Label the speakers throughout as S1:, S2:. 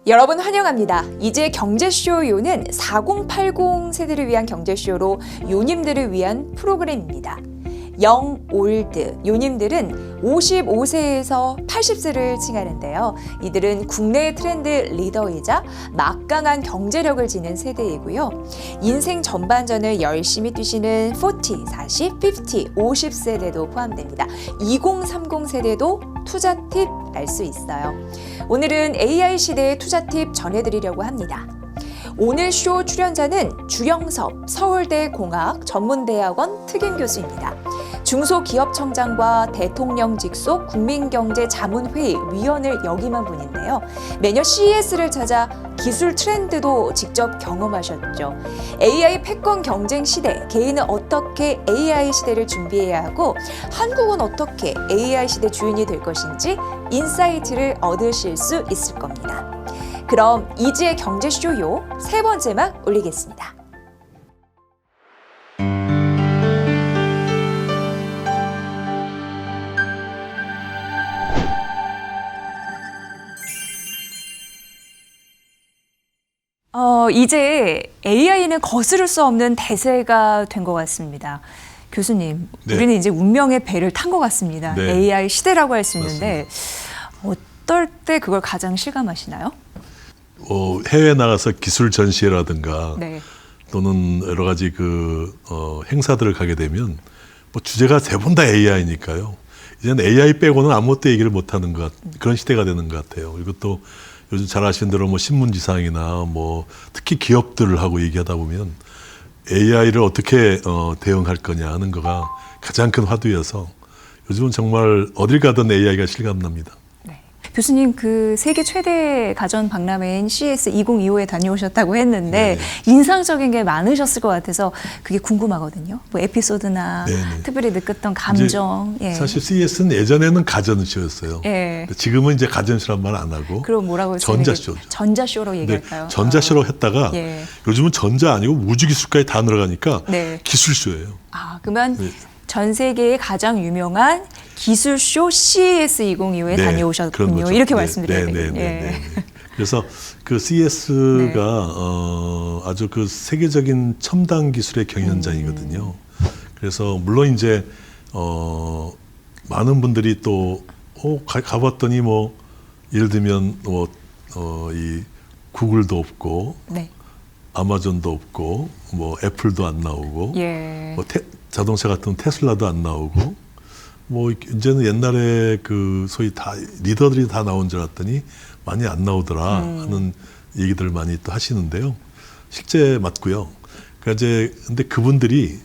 S1: 여러분 환영합니다. 이제 경제쇼 요는 4080 세대를 위한 경제쇼로 요님들을 위한 프로그램입니다. 영 올드 요님들은 55세에서 80세를 칭하는데요. 이들은 국내의 트렌드 리더이자 막강한 경제력을 지닌 세대이고요. 인생 전반전을 열심히 뛰시는 40, 40, 50, 50세대도 포함됩니다. 2030 세대도 투자 팁 알 수 있어요. 오늘은 AI 시대의 투자 팁 전해드리려고 합니다. 오늘 쇼 출연자는 주영섭 서울대 공학 전문대학원 특임교수입니다. 중소기업청장과 대통령 직속 국민경제자문회의 위원을 역임한 분인데요. 매년 CES를 찾아 기술 트렌드도 직접 경험하셨죠. AI 패권 경쟁 시대, 개인은 어떻게 AI 시대를 준비해야 하고 한국은 어떻게 AI 시대 주인이 될 것인지 인사이트를 얻으실 수 있을 겁니다. 그럼 이지의 경제쇼요 세 번째 막 올리겠습니다. 이제 AI는 거스를 수 없는 대세가 된 것 같습니다. 교수님,
S2: 네.
S1: 우리는 이제 운명의 배를 탄 것 같습니다.
S2: 네.
S1: AI 시대라고 할 수 있는데
S2: 맞습니다.
S1: 어떨 때 그걸 가장 실감하시나요?
S2: 해외 나가서 기술 전시회라든가
S1: 네.
S2: 또는 여러 가지 행사들을 가게 되면 뭐 주제가 대부분 다 AI니까요. 이제는 AI 빼고는 아무것도 얘기를 못하는 그런 시대가 되는 것 같아요. 그리고 또 요즘 잘 아시는 대로 뭐 신문지상이나 뭐 특히 기업들을 하고 얘기하다 보면 AI를 어떻게 대응할 거냐 하는 거가 가장 큰 화두여서 요즘은 정말 어딜 가든 AI가 실감납니다.
S1: 교수님 그 세계 최대 가전 박람회인 CES 2025에 다녀오셨다고 했는데 인상적인 게 많으셨을 것 같아서 그게 궁금하거든요. 뭐 에피소드나 특별히 느꼈던 감정.
S2: 사실 CES는 예전에는 가전쇼였어요. 지금은 이제 가전쇼란 말 안 하고
S1: 그럼 뭐라고
S2: 전자쇼죠.
S1: 전자쇼로 얘기할까요?
S2: 전자쇼로 했다가 요즘은 전자 아니고 우주기술까지 다 들어가니까 기술쇼예요.
S1: 그러면 전 세계의 가장 유명한 기술쇼 CES 2025에 다녀오셨군요. 이렇게 말씀드려야 되겠네요.
S2: 그래서 그 CES가 아주 그 세계적인 첨단 기술의 경연장이거든요. 그래서 물론 이제 많은 분들이 또 가봤더니 뭐 예를 들면 이 구글도 없고 아마존도 없고 뭐 애플도 안 나오고 뭐 자동차 같은 테슬라도 안 나오고 뭐 이제는 옛날에 그 소위 다 리더들이 다 나온 줄 알았더니 많이 안 나오더라 하는 얘기들 많이 또 하시는데요. 실제 맞고요. 그러니까 이제 근데 그분들이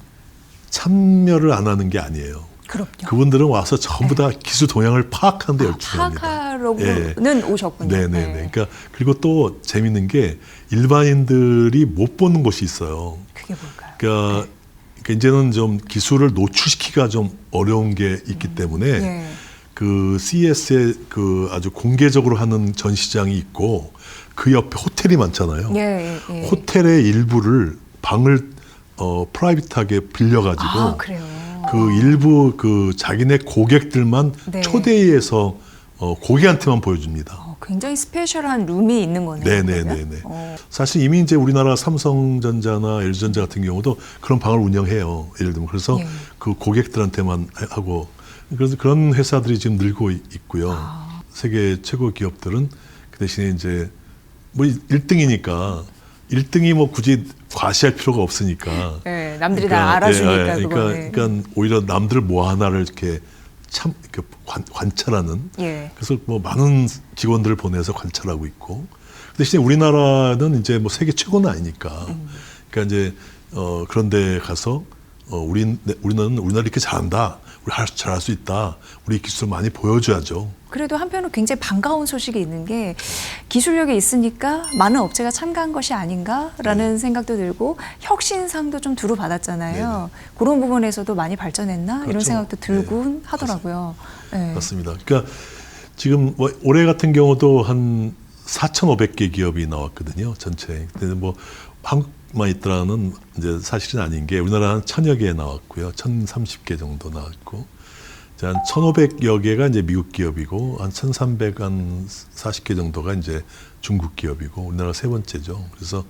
S2: 참여를 안 하는 게 아니에요.
S1: 그럼요.
S2: 그분들은 와서 전부 다 기술 동향을 파악하는 데 열중합니다.
S1: 파악하러는 오셨군요.
S2: 그러니까 그리고 또 재밌는 게 일반인들이 못 보는 곳이 있어요.
S1: 그게 뭘까요?
S2: 그러니까 이제는 좀 기술을 노출시키기가 좀 어려운 게 있기 때문에 그 CES에 그 아주 공개적으로 하는 전시장이 있고 그 옆에 호텔이 많잖아요. 호텔의 일부를 방을 프라이빗하게 빌려가지고 그 일부 그 자기네 고객들만 초대해서 고객한테만 보여줍니다.
S1: 굉장히 스페셜한 룸이 있는 거네요.
S2: 사실 이미 이제 우리나라 삼성전자나 LG전자 같은 경우도 그런 방을 운영해요. 예를 들면 그래서 그 고객들한테만 하고 그래서 그런 회사들이 지금 늘고 있고요. 세계 최고 기업들은 그 대신에 이제 뭐 1등이니까 1등이 뭐 굳이 과시할 필요가 없으니까.
S1: 남들이 다 알아주니까.
S2: 그러니까 오히려 남들 뭐 하나를 이렇게 이렇게 관찰하는. 그래서 뭐 많은 직원들을 보내서 관찰하고 있고. 그 대신에 우리나라는 이제 뭐 세계 최고는 아니니까. 그러니까 이제 그런데 가서 우리는 우리나라 이렇게 잘한다. 우리 잘할 수 있다. 우리 기술 많이 보여줘야죠.
S1: 그래도 한편으로 굉장히 반가운 소식이 있는 게 기술력이 있으니까 많은 업체가 참가한 것이 아닌가라는 생각도 들고 혁신상도 좀 두루 받았잖아요. 그런 부분에서도 많이 발전했나 이런 생각도 들곤 하더라고요.
S2: 맞습니다. 그러니까 지금 뭐 올해 같은 경우도 한 4,500개 기업이 나왔거든요. 전체. 근데 뭐 한국만 있더라는 이제 사실은 아닌 게 우리나라 한 1,000여 개 나왔고요. 1,030개 정도 나왔고 이제 한 1,500여 개가 이제 미국 기업이고 한 1,340개 정도가 이제 중국 기업이고 우리나라 세 번째죠. 그래서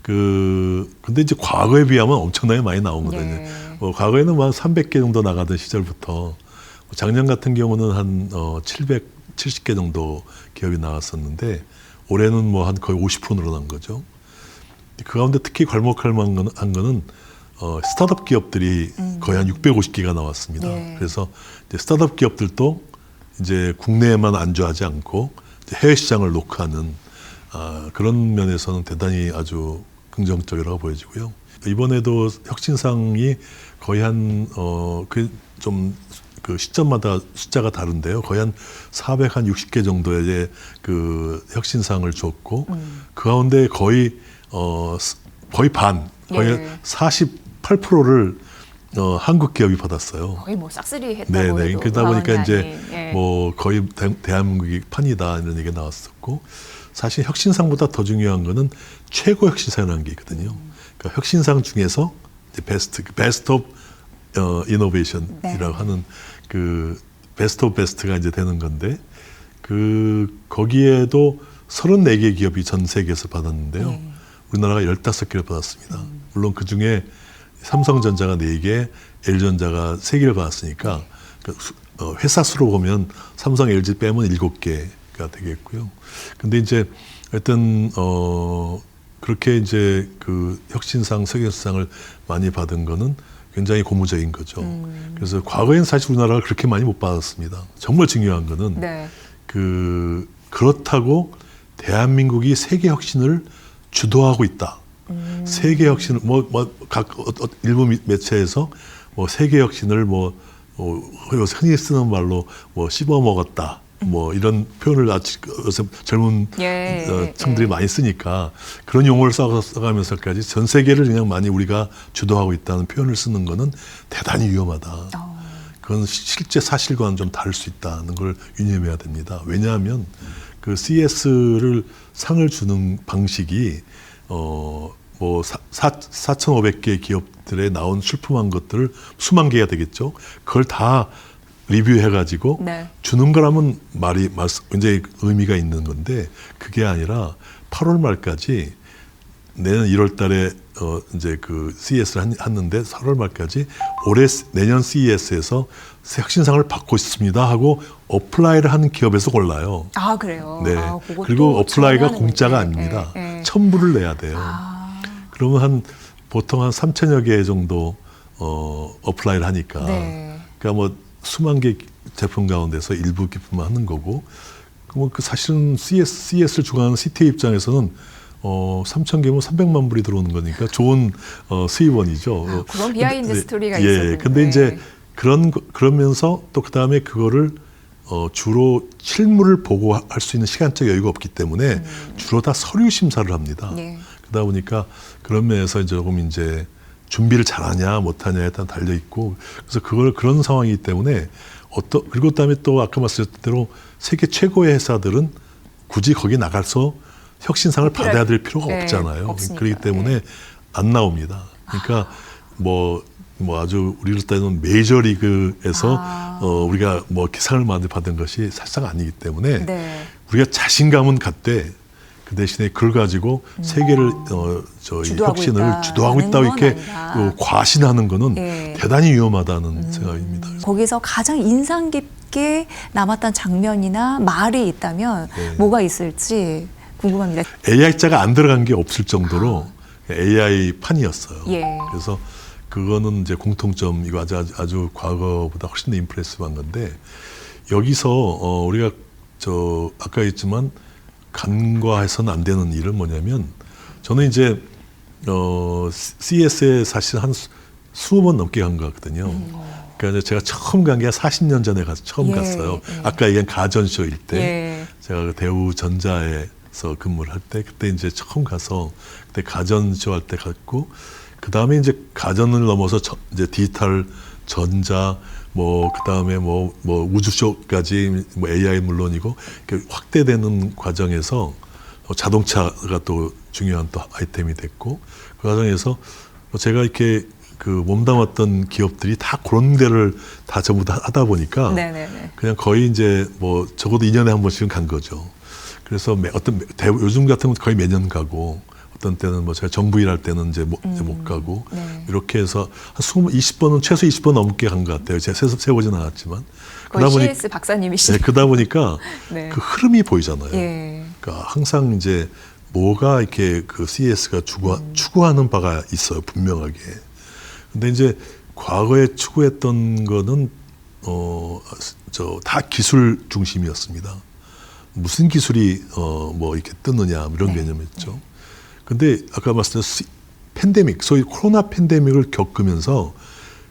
S2: 근데 이제 과거에 비하면 엄청나게 많이 나온 거거든요.
S1: 네.
S2: 과거에는 뭐 한 300개 정도 나가던 시절부터 작년 같은 경우는 한 770개 정도 기업이 나왔었는데 올해는 뭐 한 거의 50% 늘어난 거죠. 그 가운데 특히 괄목할 만한 거는 스타트업 기업들이 거의 한 650개가 나왔습니다.
S1: 네.
S2: 그래서 이제 스타트업 기업들도 이제 국내에만 안주하지 않고 이제 해외 시장을 녹화하는 그런 면에서는 대단히 아주 긍정적이라고 보여지고요. 이번에도 혁신상이 거의 그 시점마다 숫자가 다른데요. 거의 한 460개 정도의 그 혁신상을 줬고 그 가운데 거의 반, 거의
S1: 예.
S2: 48%를 한국 기업이 받았어요.
S1: 거의 뭐 싹쓸이 했다고
S2: 네네.
S1: 해도
S2: 그러다 보니까
S1: 과언이
S2: 이제
S1: 아닌,
S2: 뭐 거의 대한민국이 판이다 이런 얘기가 나왔었고 사실 혁신상보다 더 중요한 거는 최고 혁신상이라는 게 있거든요. 그러니까 혁신상 중에서 이제 베스트 오브 이노베이션이라고 하는 그 베스트 오브 베스트가 이제 되는 건데 거기에도 34개 기업이 전 세계에서 받았는데요. 우리나라가 15개를 받았습니다. 물론 그 중에 삼성전자가 4개, LG전자가 3개를 받았으니까 회사 수로 보면 삼성, LG 빼면 7개가 되겠고요. 근데 이제 하여튼 그렇게 이제 그 혁신상, 세계수상을 많이 받은 거는 굉장히 고무적인 거죠. 그래서 과거에는 사실 우리나라가 그렇게 많이 못 받았습니다. 정말 중요한 거는
S1: 네.
S2: 그렇다고 대한민국이 세계 혁신을 주도하고 있다. 세계 혁신을 일부 매체에서 세계 혁신을 요새 흔히 쓰는 말로 씹어 먹었다. 이런 표현을 요새 젊은 층들이 많이 쓰니까 그런 용어를 써가면서까지 전 세계를 그냥 많이 우리가 주도하고 있다는 표현을 쓰는 거는 대단히 위험하다. 그건 실제 사실과는 좀 다를 수 있다는 걸 유념해야 됩니다. 왜냐하면 그 CS를 상을 주는 방식이 4,500개 기업들에 나온 출품한 것들을 수만 개가 되겠죠. 그걸 다 리뷰해가지고 주는 거라면 굉장히 의미가 있는 건데 그게 아니라 8월 말까지 내년 1월 달에 이제 그 CES를 했는데 4월 말까지 내년 CES에서 혁신상을 받고 있습니다 하고 어플라이를 하는 기업에서 골라요.
S1: 아, 그래요?
S2: 네. 그리고 어플라이가 공짜가 아닙니다. 1,000불을 내야 돼요. 그러면 보통 한 3,000여 개 정도 어플라이를 하니까 그러니까 수만 개 제품 가운데서 일부 기품만 하는 거고 사실은 CS를 주관하는 CTA 입장에서는 3,000개면 300만 불이 들어오는 거니까 좋은 수입원이죠.
S1: 그런 비하인드 스토리가 있었는데.
S2: 근데 이제 그러면서 또 그 다음에 그거를 주로 실물을 보고 할 수 있는 시간적 여유가 없기 때문에 주로 다 서류 심사를 합니다. 그러다 보니까 그런 면에서 조금 이제 준비를 잘하냐 못하냐에 따라 달려 있고 그래서 그런 상황이기 때문에 그리고 그다음에 또 아까 말씀드렸던 대로 세계 최고의 회사들은 굳이 거기 나가서 혁신상을 받아야 될 필요가 없잖아요.
S1: 없으니까.
S2: 그렇기 때문에 안 나옵니다. 그러니까 아주 우리로 따지면 메이저리그에서 우리가 상을 많이 받은 것이 사실상 아니기 때문에 우리가 자신감은 갖되 그 대신에 그걸 가지고 세계를 혁신을 주도하고 있다 이렇게 과신하는 거는 대단히 위험하다는 생각입니다.
S3: 거기서 가장 인상 깊게 남았던 장면이나 말이 있다면 뭐가 있을지 궁금합니다.
S2: AI자가 안 들어간 게 없을 정도로 AI 판이었어요. 그래서 그거는 이제 공통점이고 아주 과거보다 훨씬 더 임프레시브한 건데 여기서 우리가 아까 했지만 간과해서는 안 되는 일은 뭐냐면 저는 이제 CS에 사실 한 20번 넘게 간 것 같거든요. 그러니까 제가 처음 간 게 40년 전에 처음 갔어요. 아까 얘기한 가전쇼일 때 제가 대우전자에서 근무를 할 때 그때 이제 처음 가서 그때 가전쇼 할 때 갔고 그 다음에 이제 가전을 넘어서 이제 디지털 전자 그다음에 우주쇼까지 AI 물론이고 확대되는 과정에서 자동차가 또 중요한 또 아이템이 됐고 그 과정에서 제가 이렇게 그 몸담았던 기업들이 다 그런 데를 다 전부 다 하다 보니까
S3: 네네네.
S2: 그냥 거의 이제 뭐 적어도 2년에 한 번씩은 간 거죠. 그래서 요즘 같은 건 거의 매년 가고 어떤 때는 뭐 제가 정부 일할 때는 이제 못 가고
S3: 네.
S2: 이렇게 해서 한 20번은 최소 20번 넘게 간 것 같아요. 제가 세보지는 않았지만.
S1: 거의 CS 박사님이시죠.
S2: 네, 그러다 보니까
S3: 네.
S2: 그 흐름이 보이잖아요.
S3: 예.
S2: 그러니까 항상 이제 뭐가 이렇게 그 CS가 추구하는 바가 있어요, 분명하게. 근데 이제 과거에 추구했던 거는 다 기술 중심이었습니다. 무슨 기술이 뭐 이렇게 뜨느냐 이런 개념이었죠. 근데 아까 말씀드린 팬데믹, 소위 코로나 팬데믹을 겪으면서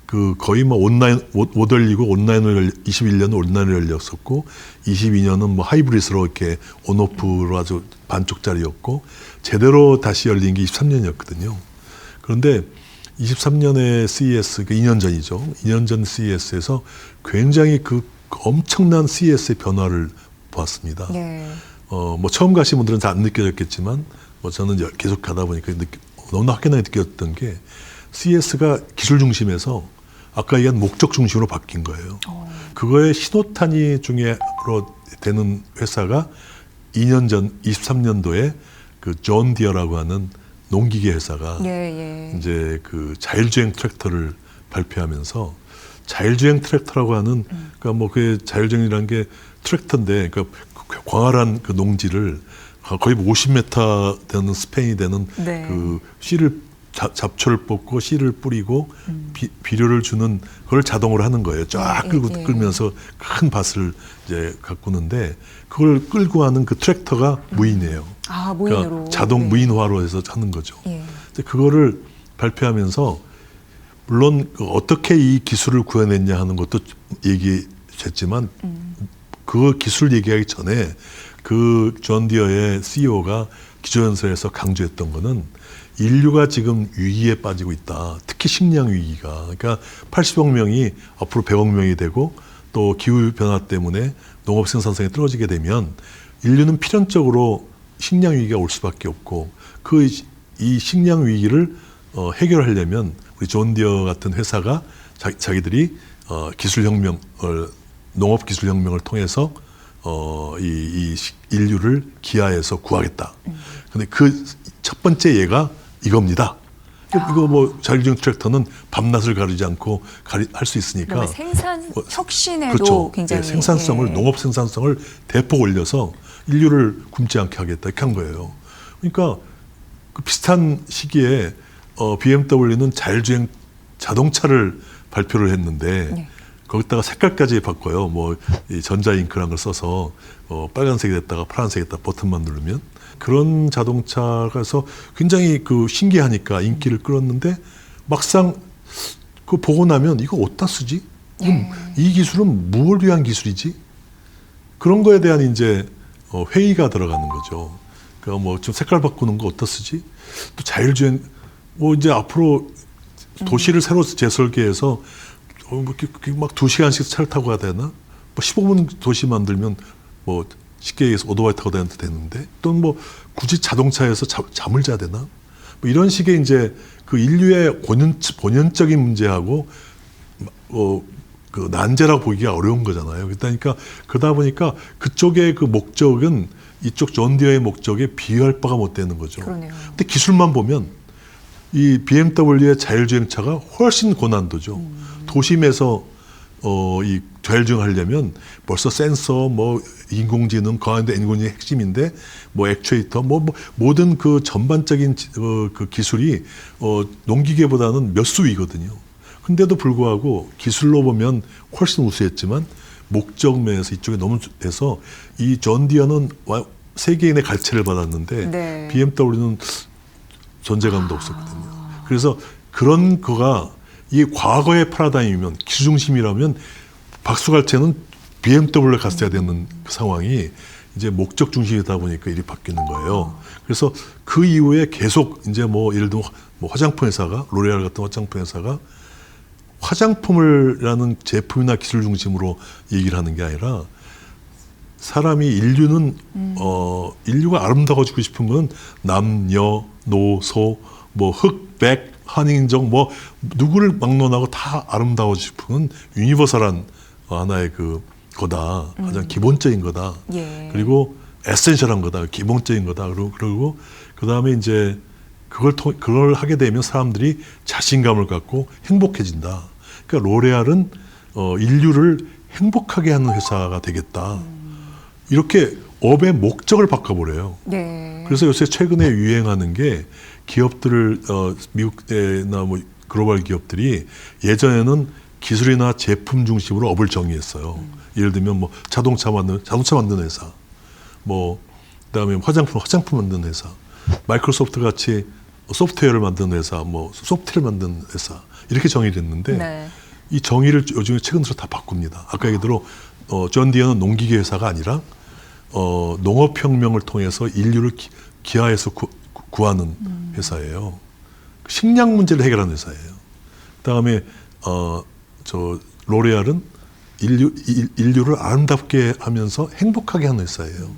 S2: 그 거의 뭐 온라인 못 열리고 21년은 온라인을 열렸었고 22년은 뭐 하이브리드로 이렇게 온오프로 아주 반쪽짜리였고 제대로 다시 열린 게 23년이었거든요. 그런데 23년에 CES, 그 2년 전이죠. 2년 전 CES에서 굉장히 그 엄청난 CES의 변화를 보았습니다.
S3: 네.
S2: 뭐 처음 가신 분들은 잘 안 느껴졌겠지만 뭐 저는 계속 가다 보니까 너무나 확연하게 느꼈던 게 CES가 기술 중심에서 아까 얘기한 목적 중심으로 바뀐 거예요. 그거의 신호탄이 중에로 되는 회사가 2년 전 23년도에 그 존 디어라고 하는 농기계 회사가 이제 그 자율주행 트랙터를 발표하면서 자율주행 트랙터라고 하는 그러니까 뭐 그 자율주행이라는 게 트랙터인데 그러니까 광활한 그 농지를 거의 50m 되는 스팬이 되는 그 씨를 잡초를 뽑고 씨를 뿌리고 비료를 주는 그걸 자동으로 하는 거예요. 쫙 끌면서 큰 밭을 이제 가꾸는데 그걸 끌고 가는 그 트랙터가 무인이에요.
S3: 아, 무인으로.
S2: 그러니까 자동 무인화로 해서 하는 거죠. 근데 그거를 발표하면서 물론 어떻게 이 기술을 구해냈냐 하는 것도 얘기했지만 그 기술 얘기하기 전에 그 존 디어의 CEO가 기조연설에서 강조했던 거는 인류가 지금 위기에 빠지고 있다. 특히 식량 위기가. 그러니까 80억 명이 앞으로 100억 명이 되고 또 기후 변화 때문에 농업 생산성이 떨어지게 되면 인류는 필연적으로 식량 위기가 올 수밖에 없고 이 식량 위기를 해결하려면 우리 존 디어 같은 회사가 자기들이 기술혁명을 농업 기술혁명을 통해서 이 인류를 기아에서 구하겠다. 근데 그 첫 번째 예가 이겁니다. 이거 뭐 자율주행 트랙터는 밤낮을 가리지 않고 할 수 있으니까
S3: 생산 혁신에도
S2: 그렇죠.
S3: 굉장히
S2: 생산성을 농업 생산성을 대폭 올려서 인류를 굶지 않게 하겠다 이렇게 한 거예요. 그러니까 그 비슷한 시기에 BMW는 자율주행 자동차를 발표를 했는데 거기다가 색깔까지 바꿔요. 뭐 이 전자잉크라는 걸 써서 빨간색이 됐다가 파란색이 됐다 버튼만 누르면 그런 자동차가서 굉장히 그 신기하니까 인기를 끌었는데 막상 그 보고 나면 이거 어디다 쓰지? 이 기술은 무엇을 위한 기술이지? 그런 거에 대한 이제 회의가 들어가는 거죠. 그러니까 뭐 좀 색깔 바꾸는 거 어디다 쓰지? 또 자율주행 뭐 이제 앞으로 도시를 새로 재설계해서 막 2시간씩 차를 타고 가야 되나? 뭐 15분 도시 만들면 뭐 쉽게 얘기해서 오토바이 타고 다녀도 되는데 또는 뭐 굳이 자동차에서 잠을 자야 되나? 뭐 이런 식의 이제 그 인류의 본연적인 문제하고 그 난제라고 보기가 어려운 거잖아요. 그러다 보니까 그쪽의 그 목적은 이쪽 존 디어의 목적에 비교할 바가 못 되는 거죠.
S3: 그러네요.
S2: 근데 기술만 보면 이 BMW의 자율주행차가 훨씬 고난도죠. 도심에서 이 자율주행 하려면 벌써 센서, 뭐 인공지능, 그 안에 인공지능이 핵심인데 뭐 액추에이터, 뭐 모든 그 전반적인 그 기술이 농기계보다는 몇 수 위거든요. 근데도 불구하고 기술로 보면 훨씬 우수했지만 목적 면에서 이쪽에 너무 돼서 이 존 디어는 세계인의 갈채를 받았는데 BMW는 존재감도 없었거든요. 그래서 그런 거가 이 과거의 패러다임이면 기술 중심이라면 박수갈채는 BMW를 갔어야 되는 그 상황이 이제 목적 중심이다 보니까 일이 바뀌는 거예요. 그래서 그 이후에 계속 이제 뭐 예를 들면 뭐 화장품 회사가 로레알 같은 화장품 회사가 화장품을라는 제품이나 기술 중심으로 얘기를 하는 게 아니라 사람이 인류는 인류가 아름다워지고 싶은 건 남녀, 노, 소, 뭐 흑, 백 한인종 뭐 누구를 막론하고 다 아름다워지는 유니버설한 하나의 그 거다. 가장 기본적인 거다.
S3: 예.
S2: 그리고 에센셜한 거다. 기본적인 거다. 그리고 그다음에 이제 그걸 하게 되면 사람들이 자신감을 갖고 행복해진다. 그러니까 로레알은 인류를 행복하게 하는 회사가 되겠다. 이렇게 업의 목적을 바꿔버려요.
S3: 네.
S2: 그래서 요새 최근에 유행하는 게 기업들을 미국이나 뭐 글로벌 기업들이 예전에는 기술이나 제품 중심으로 업을 정의했어요. 예를 들면 뭐 자동차 만드는 회사, 뭐 그다음에 화장품 만드는 회사, 마이크로소프트 같이 소프트웨어를 만드는 회사, 뭐 소프트웨어를 만드는 회사 이렇게 정의를 했는데
S3: 네.
S2: 이 정의를 요즘에 최근 들어 다 바꿉니다. 아까 얘기대로 존 디어는 농기계 회사가 아니라 농업혁명을 통해서 인류를 기하에서 구하는 회사예요. 식량 문제를 해결하는 회사예요. 그다음에 로레알은 인류를 아름답게 하면서 행복하게 하는 회사예요.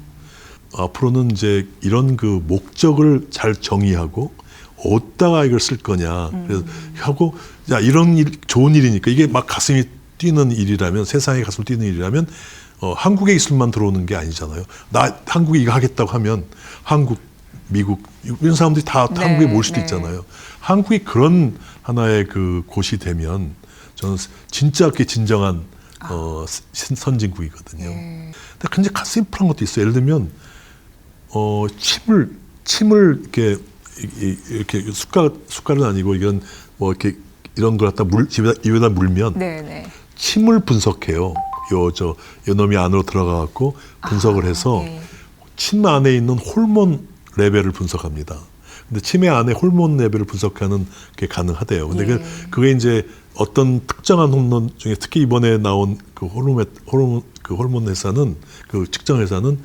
S2: 앞으로는 이제 이런 그 목적을 잘 정의하고 어디다가 이걸 쓸 거냐 그래서 하고 야 이런 일 좋은 일이니까 이게 막 가슴이 뛰는 일이라면 세상에 가슴 뛰는 일이라면 한국의 기술만 들어오는 게 아니잖아요. 나 한국이 이거 하겠다고 하면 한국, 미국 이런 사람들이 다
S3: 네,
S2: 한국에 모일 수도
S3: 네.
S2: 있잖아요. 한국이 그런 하나의 그 곳이 되면 저는 진짜 진정한 선진국이거든요.
S3: 네.
S2: 근데 굉장히 심플한 것도 있어요. 예를 들면 침을 이렇게 숟갈은 아니고 이건 뭐 이렇게 이런 걸 갖다 입에다 물면
S3: 네, 네.
S2: 침을 분석해요. 요 놈이 안으로 들어가 갖고 분석을 해서
S3: 네.
S2: 침 안에 있는 호르몬 레벨을 분석합니다. 근데 침의 안에 호르몬 레벨을 분석하는 게 가능하대요. 근데
S3: 예.
S2: 그게 이제 어떤 특정한 호르몬 중에 특히 이번에 나온 그 호르몬 회사는 그 측정 회사는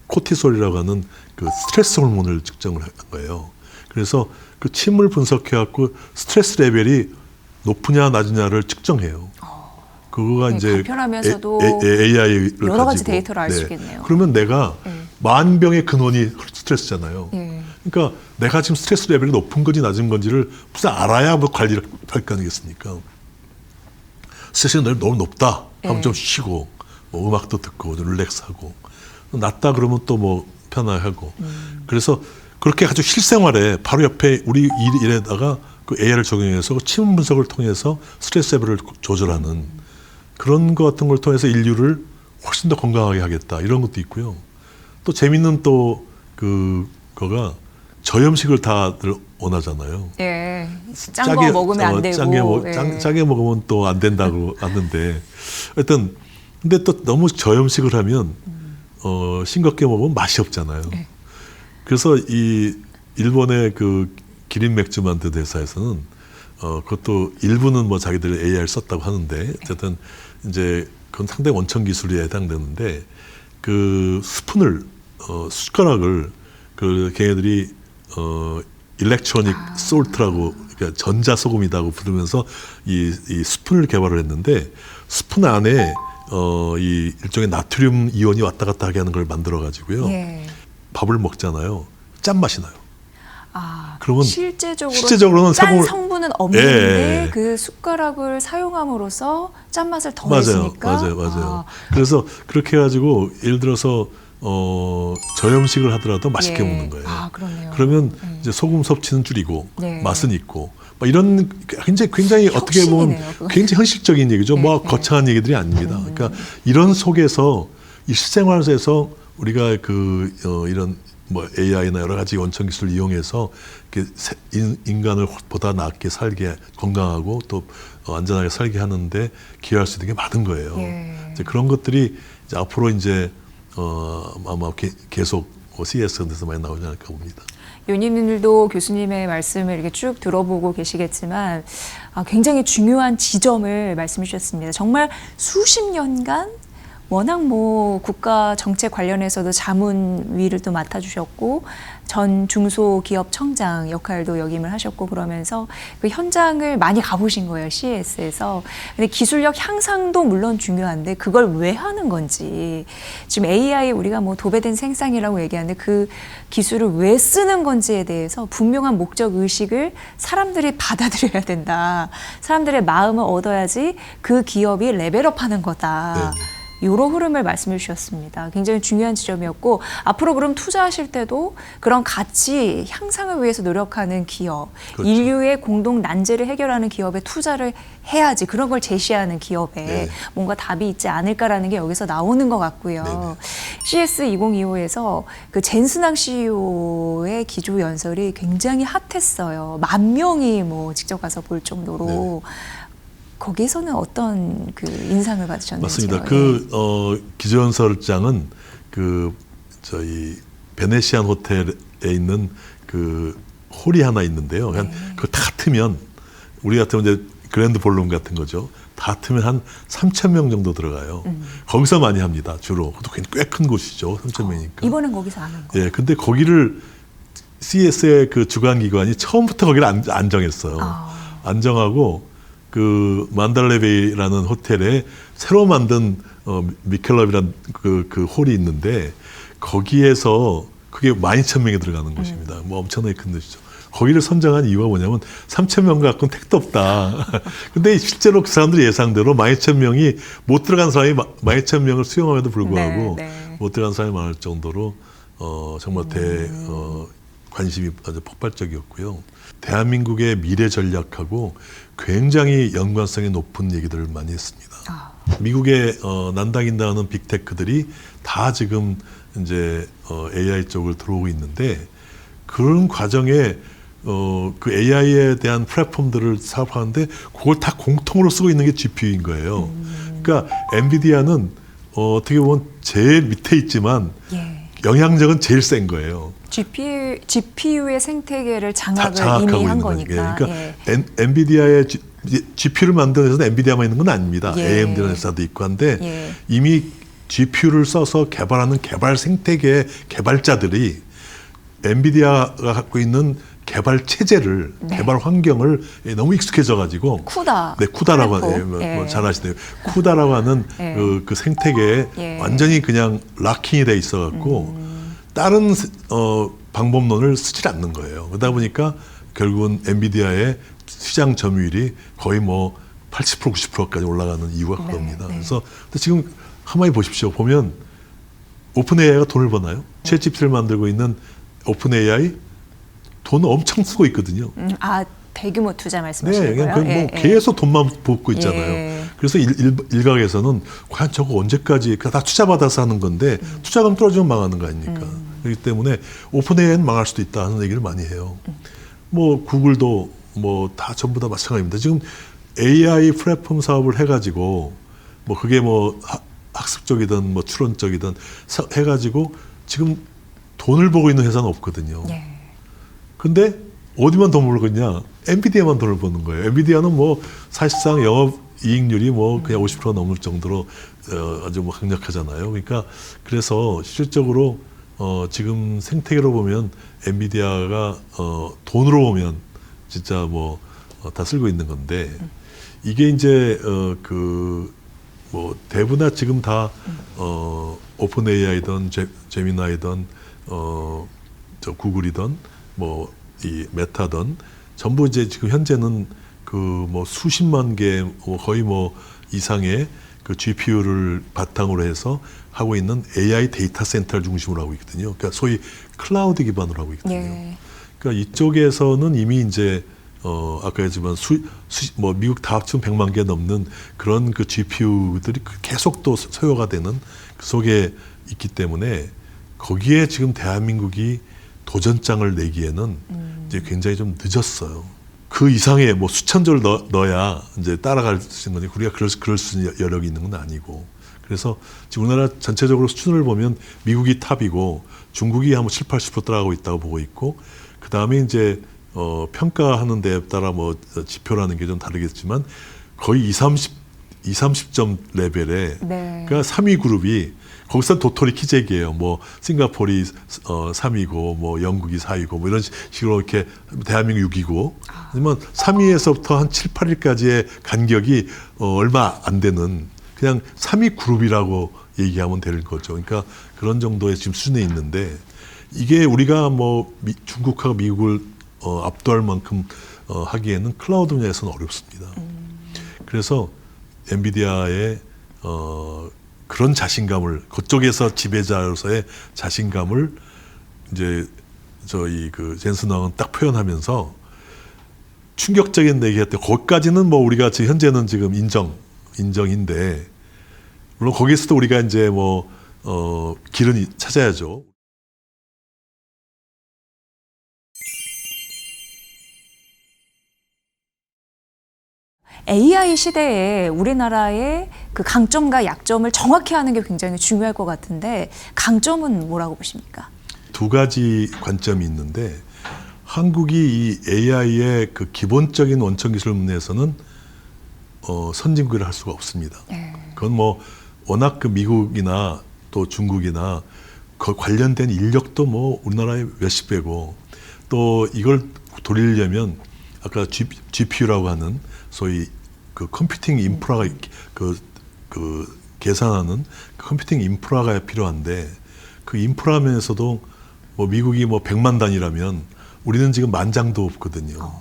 S2: 코티솔이라고 하는 그 스트레스 호르몬을 측정을 한 거예요. 그래서 그 침을 분석해 갖고 스트레스 레벨이 높으냐 낮으냐를 측정해요. 그거가
S3: 네,
S2: 이제
S3: 간편하면서도
S2: AI를
S3: 여러 가지
S2: 가지고.
S3: 데이터를 알 수 있겠네요.
S2: 그러면 내가 만병의 근원이 스트레스잖아요.
S3: 예.
S2: 그러니까 내가 지금 스트레스 레벨이 높은 건지 낮은 건지를 무슨 알아야 뭐 관리를 할 거 아니겠습니까? 스트레스가 너무 높다 하면
S3: 예.
S2: 좀 쉬고 뭐 음악도 듣고 좀 릴렉스하고 낮다 그러면 또 뭐 편하고 그래서 그렇게 아주 실생활에 바로 옆에 우리 일에다가 그 AI를 적용해서 침 분석을 통해서 스트레스 레벨을 조절하는 그런 것 같은 걸 통해서 인류를 훨씬 더 건강하게 하겠다 이런 것도 있고요. 또 재밌는 또 그거가 저염식을 다들 원하잖아요.
S3: 예. 짠 거 먹으면 안 되고.
S2: 짜게 먹으면 또 안 된다고 하는데 하여튼 근데 또 너무 저염식을 하면 싱겁게 먹으면 맛이 없잖아요.
S3: 네.
S2: 그래서 이 일본의 그 기린 맥주 만드는 회사에서는 그것도 일부는 뭐 자기들 AI를 썼다고 하는데 어쨌든 이제 그건 상당히 원천 기술에 해당되는데 그 스푼을 숟가락을 그 걔네들이 일렉트로닉 솔트라고 그러니까 전자 소금이라고 부르면서 이 스푼을 개발을 했는데 스푼 안에 이 일종의 나트륨 이온이 왔다 갔다 하게 하는 걸 만들어 가지고요.
S3: 예.
S2: 밥을 먹잖아요. 짠맛이 나요. 그러면
S3: 실제적으로는 짠 성분은 없는데
S2: 예.
S3: 그 숟가락을 사용함으로써 짠맛을
S2: 맞아요.
S3: 더해주니까.
S2: 맞아요. 그래서 그렇게 해가지고 예를 들어서 저염식을 하더라도 맛있게
S3: 예.
S2: 먹는 거예요.
S3: 그러네요.
S2: 그러면 이제 소금 섭취는 줄이고
S3: 네.
S2: 맛은 있고 막 이런 굉장히 어떻게 보면
S3: 혁신이네요, 그건.
S2: 굉장히 현실적인 얘기죠.
S3: 네,
S2: 뭐
S3: 네.
S2: 거창한 얘기들이 아닙니다. 그러니까 이런 속에서 이 실생활에서 우리가 이런 뭐 AI나 여러 가지 원천 기술을 이용해서 이렇게 인간을 보다 낫게 살게 건강하고 또 안전하게 살게 하는데 기여할 수 있는 게 많은 거예요.
S3: 예.
S2: 이제 그런 것들이 이제 앞으로 이제 아마 계속 CS 같은 데서 많이 나오지 않을까 봅니다.
S3: 요님들도 교수님의 말씀을 이렇게 쭉 들어보고 계시겠지만 굉장히 중요한 지점을 말씀해 주셨습니다. 정말 수십 년간 워낙 뭐 국가 정책 관련해서도 자문위를 또 맡아주셨고 전 중소기업청장 역할도 역임을 하셨고 그러면서 그 현장을 많이 가보신 거예요, CES에서. 근데 기술력 향상도 물론 중요한데 그걸 왜 하는 건지, 지금 AI 우리가 뭐 도배된 생쌍이라고 얘기하는데 그 기술을 왜 쓰는 건지에 대해서 분명한 목적 의식을 사람들이 받아들여야 된다. 사람들의 마음을 얻어야지 그 기업이 레벨업하는 거다.
S2: 네.
S3: 요런 흐름을 말씀해 주셨습니다. 굉장히 중요한 지점이었고, 앞으로 그럼 투자하실 때도 그런 가치 향상을 위해서 노력하는 기업,
S2: 그렇죠.
S3: 인류의 공동 난제를 해결하는 기업에 투자를 해야지, 그런 걸 제시하는 기업에
S2: 네.
S3: 뭔가 답이 있지 않을까라는 게 여기서 나오는 것 같고요.
S2: 네네.
S3: CS 2025에서 그 젠스낭 CEO의 기조 연설이 굉장히 핫했어요. 10,000명이 뭐 직접 가서 볼 정도로.
S2: 네.
S3: 거기에서는 어떤 그 인상을 받으셨는지요?
S2: 맞습니다. 기조연설장은 저희 베네시안 호텔에 있는 그 홀이 하나 있는데요.
S3: 네.
S2: 그거 다 트면, 우리 같으면 이제 그랜드 볼룸 같은 거죠. 다 트면 한 3,000명 정도 들어가요. 거기서 많이 합니다. 주로. 그것도 꽤 큰 곳이죠. 3,000명이니까.
S3: 이번엔 거기서 안 한 거예요?
S2: 예, 근데 거기를 CES의 그 주관 기관이 처음부터 거기를 안 정했어요. 안 정하고 그 만달레베이라는 호텔에 새로 만든 미켈럽이라는 그 홀이 있는데, 거기에서 그게 12,000명이 들어가는 곳입니다. 뭐 엄청나게 큰 곳이죠. 거기를 선정한 이유가 뭐냐면 3,000명 갖고는 택도 없다. 근데 실제로 그 사람들이 예상대로 12,000명이 못 들어간 사람이 12,000명을 수용함에도 불구하고 못 들어간 사람이 많을 정도로 정말 관심이 아주 폭발적이었고요. 대한민국의 미래 전략하고 굉장히 연관성이 높은 얘기들을 많이 했습니다. 미국의 난다긴다 하는 빅테크들이 다 지금 이제 AI 쪽을 들어오고 있는데, 그런 과정에 그 AI에 대한 플랫폼들을 사업하는데 그걸 다 공통으로 쓰고 있는 게 GPU인 거예요. 그러니까 엔비디아는 어떻게 보면 제일 밑에 있지만 영향력은 제일 센 거예요.
S3: GPU의 생태계를 장악을 이미 한 거니까.
S2: 그러니까 엔비디아의 GPU를 만드는 회사는 엔비디아만 있는 건 아닙니다. AMD라는 회사도 있고 한데 이미 GPU를 써서 개발하는 개발 생태계 개발자들이 엔비디아가 갖고 있는 개발 체제를, 개발 환경을 너무 익숙해져 가지고 쿠다라고 하는, 잘 아시네요. 쿠다라고 하는 그 생태계에 완전히 그냥 락킹이 돼 있어 갖고 다른 방법론을 쓰질 않는 거예요. 그러다 보니까 결국은 엔비디아의 시장 점유율이 거의 뭐 80% 90%까지 올라가는 이유가 그겁니다. 그래서 근데 지금 가만히 보십시오. 보면 오픈 AI가 돈을 버나요? 챗GPT를 만들고 있는 오픈 AI 돈 엄청 쓰고 있거든요.
S3: 대규모 투자 말씀하시는 거예요?
S2: 뭐 계속 돈만 붓고 있잖아요. 그래서 일각에서는 과연 저거 언제까지, 다 투자 받아서 하는 건데 투자금 떨어지면 망하는 거 아닙니까? 그렇기 때문에 오픈 AI는 망할 수도 있다 하는 얘기를 많이 해요. 뭐 구글도 뭐 다 전부 다 마찬가지입니다. 지금 AI 플랫폼 사업을 해가지고 뭐 그게 뭐 학습적이든 뭐 추론적이든 해가지고 지금 돈을 벌고 있는 회사는 없거든요. 근데 어디만 돈 벌겠냐? 엔비디아만 돈을 버는 거예요. 엔비디아는 뭐 사실상 영업 이익률이 뭐 그냥 50% 넘을 정도로 아주 뭐 강력하잖아요. 그러니까 그래서 실질적으로 지금 생태계로 보면 엔비디아가 돈으로 보면 진짜 뭐 다 쓸고 있는 건데, 이게 이제 뭐 대부분 지금 다 오픈 AI든 제미나이든 저 구글이든 뭐 이 메타든 전부 이제 지금 현재는 그 뭐 수십만 개 거의 뭐 이상의 그 GPU를 바탕으로 해서 하고 있는 AI 데이터 센터를 중심으로 하고 있거든요. 그러니까 소위 클라우드 기반으로 하고 있거든요. 그러니까 이쪽에서는 이미 이제 아까 했지만 뭐 미국 다 합치면 100만 개 넘는 그런 그 GPU들이 계속 또 소요가 되는 그 속에 있기 때문에 거기에 지금 대한민국이 도전장을 내기에는 이제 굉장히 좀 늦었어요. 그 이상의 뭐 수천 조를 넣어야 이제 따라갈 수 있는 거니, 우리가 그럴 수 있는 여력이 있는 건 아니고. 그래서 지금 우리나라 전체적으로 수준을 보면 미국이 탑이고 중국이 한 7, 80% 따라가고 있다고 보고 있고, 그 다음에 이제 평가하는 데에 따라 뭐 지표라는 게 좀 다르겠지만 거의 20, 30점 레벨에
S3: 네.
S2: 그러니까 3위 그룹이 거기서 도토리 키재기예요. 뭐 싱가포르이 3위고 뭐 영국이 4위고 뭐 이런 식으로 이렇게 대한민국 6위고 하지만 3위에서부터 한 7, 8위까지의 간격이 얼마 안 되는 그냥 3위 그룹이라고 얘기하면 되는 거죠. 그러니까 그런 정도의 지금 수준에 있는데 이게 우리가 뭐 중국하고 미국을 압도할 만큼 하기에는 클라우드 분야에서는 어렵습니다. 그래서 엔비디아의 그런 자신감을 그쪽에서 지배자로서의 자신감을 이제 저희 그 젠슨 왕은 딱 표현하면서 충격적인 얘기했대. 거기까지는 뭐 우리가 지금 현재는 지금 인정인데 물론 거기에서도 우리가 이제 뭐 길은 찾아야죠.
S3: AI 시대에 우리나라의 그 강점과 약점을 정확히 하는 게 굉장히 중요할 것 같은데 강점은 뭐라고 보십니까?
S2: 두 가지 관점이 있는데 한국이 이 AI의 그 기본적인 원천 기술 분야에서는 선진국을 할 수가 없습니다. 그건 뭐 워낙 그 미국이나 또 중국이나 그 관련된 인력도 뭐 우리나라의 몇십 배고 또 이걸 돌리려면 아까 GPU라고 하는 소위 그 컴퓨팅 인프라가 그 계산하는 그 컴퓨팅 인프라가 필요한데 그 인프라 면에서도 뭐 미국이 뭐 100만 단위라면 우리는 지금 10,000장도 없거든요.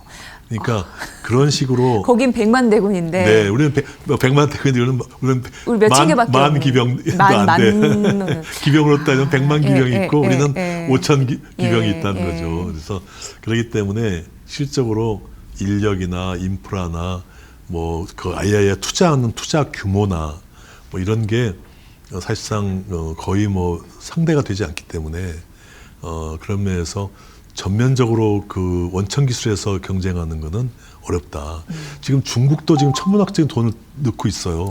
S2: 그러니까 그런 식으로
S3: 거긴 100만 대군인데.
S2: 네, 우리는 100만 대군이면 우리는
S3: 우리 몇천 개밖에
S2: 만 기병도 안 돼. 기병으로 따지면 100만 기병이 있고 우리는 5,000 기병이 있다는 거죠. 그래서 그렇기 때문에 실적으로 인력이나 인프라나 뭐 그 AI에 투자하는 투자 규모나 뭐 이런 게 사실상 거의 뭐 상대가 되지 않기 때문에 그런 면에서 전면적으로 그 원천 기술에서 경쟁하는 거는 어렵다. 지금 중국도 지금 천문학적인 돈을 넣고 있어요.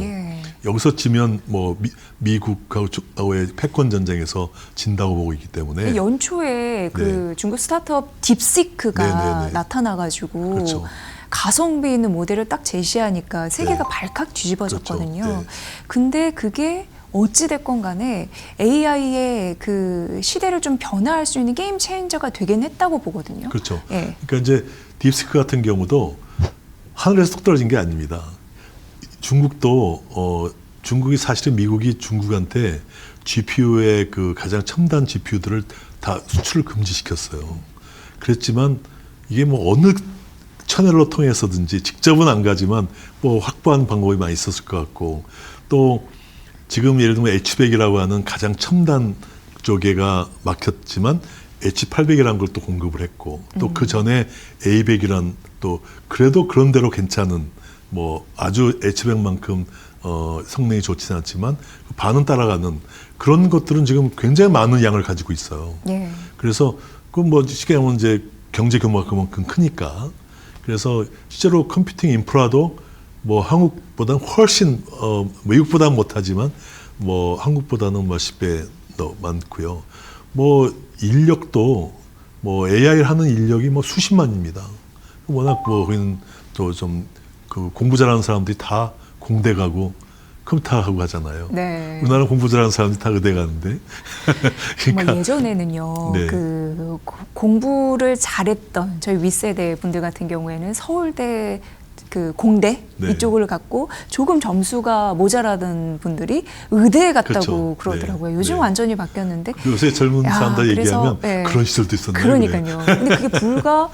S2: 여기서 지면 뭐 미국하고의 패권 전쟁에서 진다고 보고 있기 때문에
S3: 연초에 그 중국 스타트업 딥시크가 나타나가지고
S2: 그렇죠.
S3: 가성비 있는 모델을 딱 제시하니까 세계가 발칵 뒤집어졌거든요.
S2: 그렇죠.
S3: 근데 그게 어찌됐건 간에 AI의 그 시대를 좀 변화할 수 있는 게임 체인저가 되긴 했다고 보거든요.
S2: 그렇죠. 그러니까 이제 딥시크 같은 경우도 하늘에서 뚝 떨어진 게 아닙니다. 중국도 중국이 사실은 미국이 중국한테 GPU의 그 가장 첨단 GPU들을 다 수출을 금지시켰어요. 그랬지만 이게 뭐 어느 채널로 통해서든지 직접은 안 가지만 뭐 확보한 방법이 많이 있었을 것 같고 또 지금 예를 들면 H100이라고 하는 가장 첨단 쪽에가 막혔지만 H800이라는 걸 또 공급을 했고 또 그 전에 A100이란 또 그래도 그런 대로 괜찮은 뭐 아주 H100만큼 성능이 좋지는 않지만 반은 따라가는 그런 것들은 지금 굉장히 많은 양을 가지고 있어요. 그래서 그 뭐 쉽게 말하면 이제 경제 규모가 그만큼 크니까 그래서 실제로 컴퓨팅 인프라도 뭐 한국보다는 훨씬 외국보다는 못하지만 뭐 한국보다는 몇십 배 더 많고요. 뭐 인력도 뭐 AI를 하는 인력이 뭐 수십만입니다. 워낙 뭐 거기는 또 좀 그 공부 잘하는 사람들이 다 공대 가고 컴퓨터 하고 하잖아요. 우리나라 공부 잘하는 사람들이 다 의대 가는데.
S3: 정말 그러니까, 예전에는요. 그 공부를 잘했던 저희 윗세대 분들 같은 경우에는 서울대 그 공대 이쪽을 갔고 조금 점수가 모자라던 분들이 의대에 갔다고 그러더라고요. 요즘 완전히 바뀌었는데
S2: 요새 젊은 사람들 얘기하면 그런 시절도 있었네요.
S3: 그러니까요. 근데 그게 불과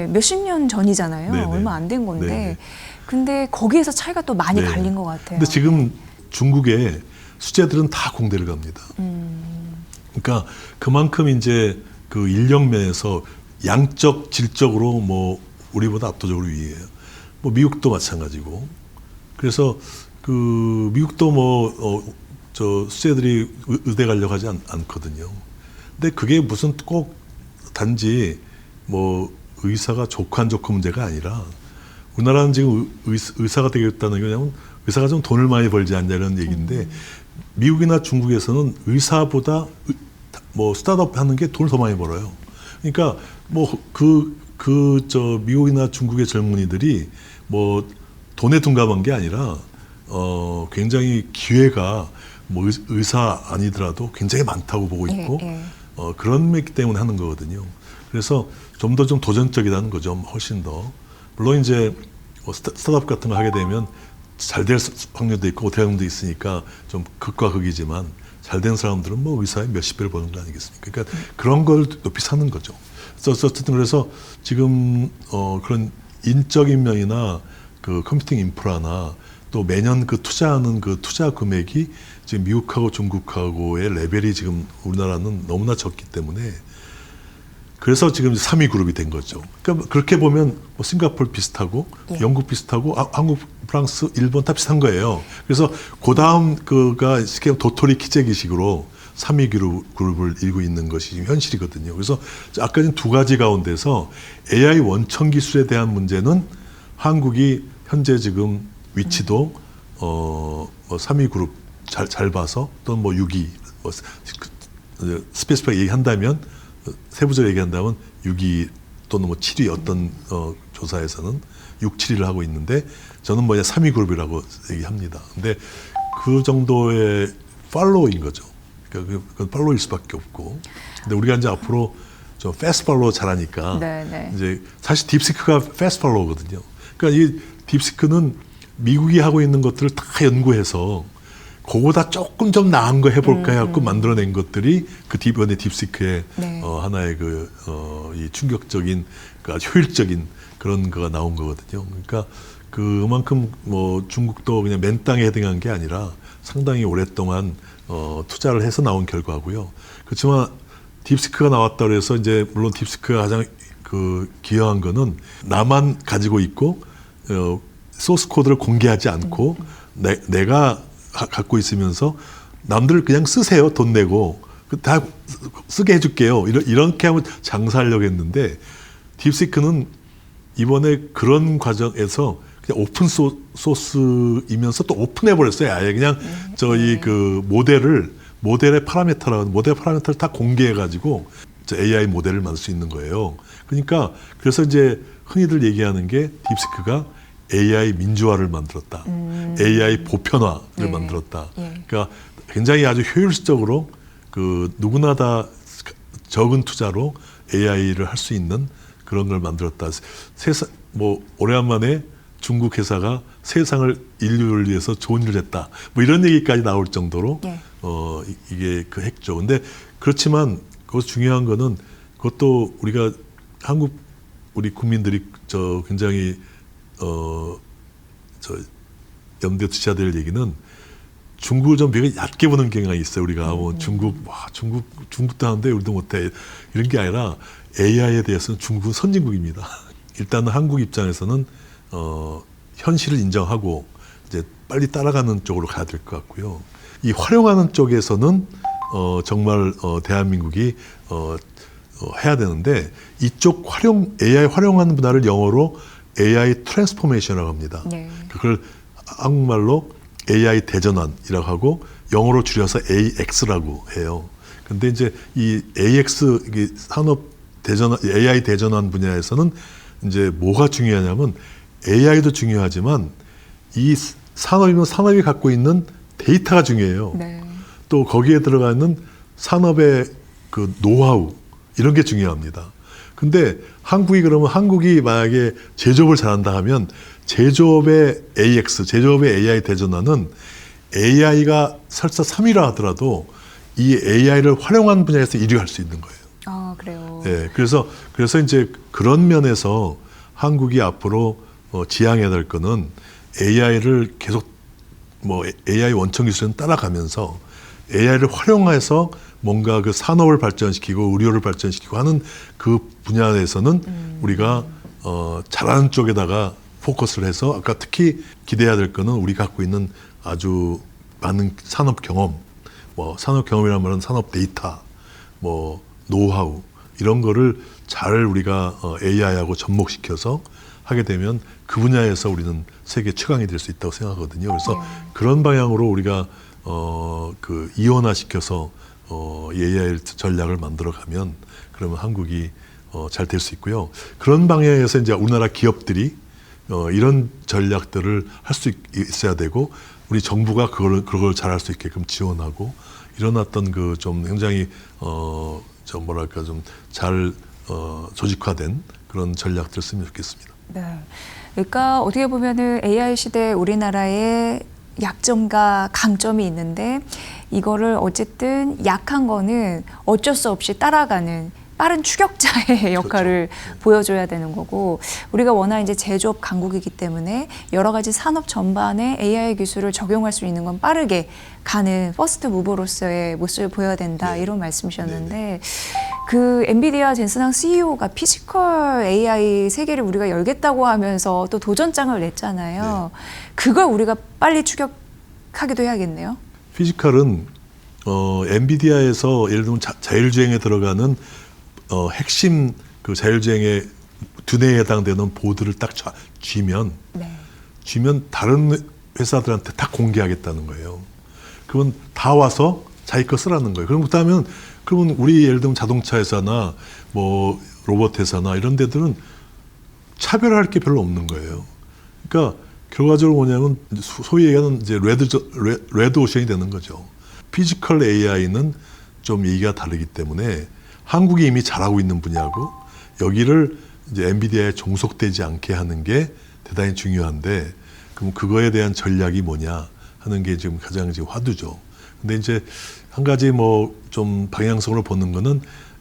S3: 몇십 년 전이잖아요. 얼마 안 된 건데 근데 거기에서 차이가 또 많이 갈린 것 같아요.
S2: 근데 지금 중국의 수재들은 다 공대를 갑니다. 그러니까 그만큼 이제 그 인력면에서 양적, 질적으로 뭐 우리보다 압도적으로 위에요. 뭐 미국도 마찬가지고. 그래서 그 미국도 뭐 저 수재들이 의대 가려고 하지 않거든요. 근데 그게 무슨 꼭 단지 뭐 의사가 좋고 안 좋고 문제가 아니라 우리나라는 지금 의사가 되겠다는 게 왜냐면 의사가 좀 돈을 많이 벌지 않냐는 얘기인데 미국이나 중국에서는 의사보다 뭐 스타트업 하는 게 돈을 더 많이 벌어요. 그러니까 뭐 저 미국이나 중국의 젊은이들이 뭐 돈에 둔감한 게 아니라 굉장히 기회가 뭐 의사 아니더라도 굉장히 많다고 보고 있고 그런 맥 때문에 하는 거거든요. 그래서 좀 더 좀 도전적이라는 거죠. 훨씬 더. 물론 이제 스타트업 같은 거 하게 되면 잘 될 확률도 있고 대학도 있으니까 좀 극과 극이지만 잘 된 사람들은 뭐 의사의 몇십 배를 버는 거 아니겠습니까? 그러니까 그런 걸 높이 사는 거죠. 어쨌든 그래서 지금 그런 인적인 면이나 그 컴퓨팅 인프라나 또 매년 그 투자하는 그 투자 금액이 지금 미국하고 중국하고의 레벨이 지금 우리나라는 너무나 적기 때문에 그래서 지금 3위 그룹이 된 거죠. 그러니까 그렇게 보면 뭐 싱가포르 비슷하고 영국 비슷하고 한국, 프랑스, 일본 다 비슷한 거예요. 그래서 그 다음 그가 도토리 키재기식으로 3위 그룹을 이루고 있는 것이 지금 현실이거든요. 그래서 아까 전 두 가지 가운데서 AI 원천 기술에 대한 문제는 한국이 현재 지금 위치도 3위 그룹 잘 봐서 또는 뭐 6위 스페시픽하게 얘기한다면 세부적으로 얘기한다면 6위 또는 뭐 7위 어떤 조사에서는 6, 7위를 하고 있는데 저는 뭐냐 3위 그룹이라고 얘기합니다. 근데 그 정도의 팔로우인 거죠. 그러니까 그건 팔로우일 수밖에 없고. 근데 우리가 이제 앞으로 좀 패스트 팔로우 잘하니까 이제 사실 딥시크가 패스트 팔로우거든요. 그러니까 이 딥시크는 미국이 하고 있는 것들을 다 연구해서 그거보다 조금 좀 나은 거 해볼까 해갖고 만들어낸 것들이 그 이번에 딥시크의 하나의 이 충격적인, 그러니까 효율적인 그런 거가 나온 거거든요. 그러니까 그만큼 뭐 중국도 그냥 맨 땅에 해당한 게 아니라 상당히 오랫동안 투자를 해서 나온 결과고요. 그렇지만 딥시크가 나왔다고 해서 이제 물론 딥시크가 가장 기여한 거는 나만 가지고 있고 소스 코드를 공개하지 않고 내가 갖고 있으면서 남들 그냥 쓰세요. 돈 내고 다 쓰게 해줄게요. 이렇게 하면 장사하려고 했는데 딥시크는 이번에 그런 과정에서 그냥 오픈 소스이면서 또 오픈해버렸어요. 아예 그냥 저희 그 모델의 파라미터라는 모델 파라미터를 다 공개해가지고 AI 모델을 만들 수 있는 거예요. 그러니까 그래서 이제 흔히들 얘기하는 게 딥시크가 AI 민주화를 만들었다. AI 보편화를 만들었다. 그러니까 굉장히 아주 효율적으로 누구나 다 적은 투자로 AI를 할 수 있는 그런 걸 만들었다. 뭐 오래간만에 중국 회사가 세상을 인류를 위해서 좋은 일을 했다. 뭐 이런 얘기까지 나올 정도로 이게 그 핵죠. 근데 그렇지만 그것 중요한 거는 그것도 우리가 한국 우리 국민들이 굉장히 염두에 두셔야 될 얘기는 중국을 좀 되게 얕게 보는 경향이 있어요. 우리가 뭐 중국도 하는데 우리도 못해 이런 게 아니라 AI에 대해서는 중국은 선진국입니다. 일단은 한국 입장에서는 현실을 인정하고 이제 빨리 따라가는 쪽으로 가야 될 것 같고요. 이 활용하는 쪽에서는 정말 대한민국이 해야 되는데 이쪽 AI 활용하는 분야를 영어로 AI 트랜스포메이션이라고 합니다. 그걸 한국말로 AI 대전환이라고 하고 영어로 줄여서 AX라고 해요. 근데 이제 이 AX AI 대전환 분야에서는 이제 뭐가 중요하냐면 AI도 중요하지만 이 산업이 갖고 있는 데이터가 중요해요. 또 거기에 들어가 있는 산업의 그 노하우 이런 게 중요합니다. 근데 한국이 만약에 제조업을 잘한다 하면 제조업의 AX, 제조업의 AI 대전환은 AI가 설사 3위라 하더라도 이 AI를 활용한 분야에서 1위 할 수 있는 거예요.
S3: 아, 그래요.
S2: 네, 그래서 이제 그런 면에서 한국이 앞으로 지향해야 될 거는 AI를 계속 AI 원천 기술은 따라가면서 AI를 활용해서 뭔가 그 산업을 발전시키고 의료를 발전시키고 하는 그 분야에서는 우리가 잘하는 쪽에다가 포커스를 해서 아까 특히 기대해야 될 거는 우리가 갖고 있는 아주 많은 산업 경험, 산업 경험이란 말은 산업 데이터, 노하우 이런 거를 잘 우리가 AI하고 접목시켜서 하게 되면 그 분야에서 우리는 세계 최강이 될 수 있다고 생각하거든요. 그래서 그런 방향으로 우리가 이원화시켜서 AI 전략을 만들어가면 그러면 한국이 잘 될 수 있고요. 그런 방향에서 이제 우리나라 기업들이 이런 전략들을 할 수 있어야 되고 우리 정부가 그걸 잘할 수 있게끔 지원하고 이런 어떤 그 좀 굉장히 좀 뭐랄까 좀 잘 조직화된 그런 전략들을 쓰면 좋겠습니다.
S3: 네. 그러니까 어떻게 보면은 AI 시대 우리나라의 약점과 강점이 있는데 이거를 어쨌든 약한 거는 어쩔 수 없이 따라가는 빠른 추격자의 역할을
S2: 그렇죠.
S3: 보여줘야 되는 거고 우리가 워낙 이제 제조업 강국이기 때문에 여러 가지 산업 전반에 AI 기술을 적용할 수 있는 건 빠르게 가는 퍼스트 무버로서의 모습을 보여야 된다
S2: 네.
S3: 이런 말씀이셨는데 그 엔비디아 젠슨항 CEO가 피지컬 AI 세계를 우리가 열겠다고 하면서 또 도전장을 냈잖아요.
S2: 네.
S3: 그걸 우리가 빨리 추격하기도 해야겠네요.
S2: 피지컬은 엔비디아에서 예를 들면 자율주행에 들어가는 핵심 그 자율주행의 두뇌에 해당되는 보드를 딱 쥐면 다른 회사들한테 다 공개하겠다는 거예요. 그러면 다 와서 자기 거 쓰라는 거예요. 그러면 우리 예를 들면 자동차 회사나 뭐 로봇 회사나 이런 데들은 차별할 게 별로 없는 거예요. 그러니까 결과적으로 뭐냐면 소위 얘기하는 이제 레드 오션이 되는 거죠. 피지컬 AI는 좀 얘기가 다르기 때문에 한국이 이미 잘하고 있는 분야고 여기를 이제 엔비디아에 종속되지 않게 하는 게 대단히 중요한데 그럼 그거에 대한 전략이 뭐냐 하는 게 지금 가장 이제 화두죠. 근데 이제 한 가지 뭐 좀 방향성으로 보는 거는